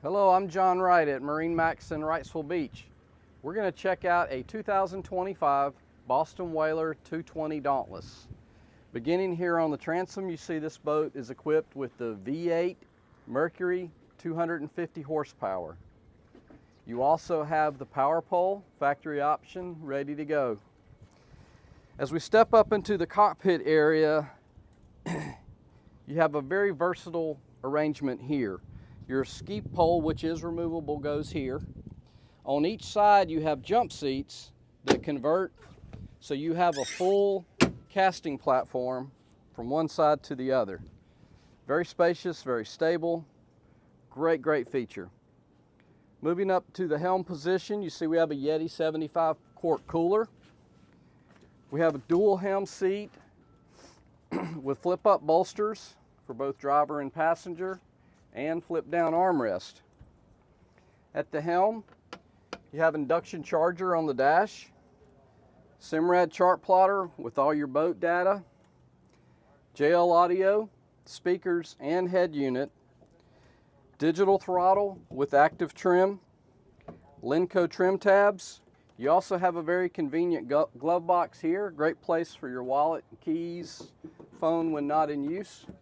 Hello, I'm John Wright at MarineMax in Wrightsville Beach. We're going to check out a 2025 Boston Whaler 220 Dauntless. Beginning here on the transom, you see this boat is equipped with the V8 Mercury 250 horsepower. You also have the power pole, factory option, ready to go. As we step up into the cockpit area, you have a very versatile arrangement here. Your ski pole, which is removable, goes here. On each side you have jump seats that convert, so you have a full casting platform from one side to the other. Very spacious, very stable, great feature. Moving up to the helm position, you see we have a Yeti 75 quart cooler. We have a dual helm seat with flip up bolsters for both driver and passenger, and flip down armrest. At the helm, you have induction charger on the dash, Simrad chart plotter with all your boat data, JL audio, speakers and head unit, digital throttle with active trim, Lenco trim tabs. You also have a very convenient glove box here, great place for your wallet, keys, phone when not in use. Of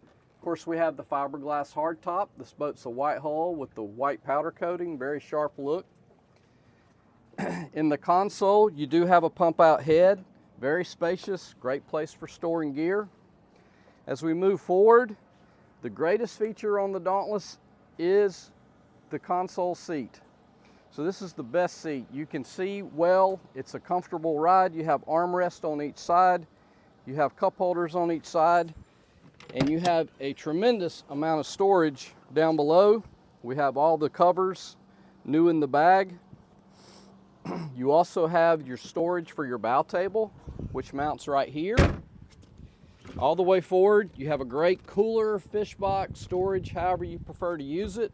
course, we have the fiberglass hardtop. This boat's a white hull with the white powder coating, very sharp look. In the console, you do have a pump out head, very spacious, great place for storing gear. As we move forward, the greatest feature on the Dauntless is the console seat. So this is the best seat. You can see well, it's a comfortable ride. You have armrest on each side, you have cup holders on each side, and you have a tremendous amount of storage down below. We have all the covers new in the bag. You also have your storage for your bow table, which mounts right here. All the way forward, you have a great cooler, fish box, storage, however you prefer to use it.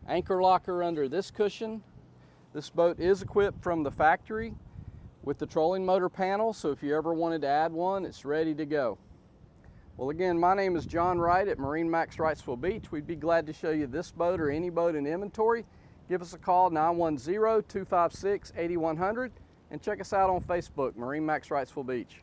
Anchor locker under this cushion. This boat is equipped from the factory with the trolling motor panel, so if you ever wanted to add one, it's ready to go. Well, again, my name is John Wright at MarineMax Wrightsville Beach. We'd be glad to show you this boat or any boat in inventory. Give us a call, 910-256-8100, and check us out on Facebook, MarineMax Wrightsville Beach.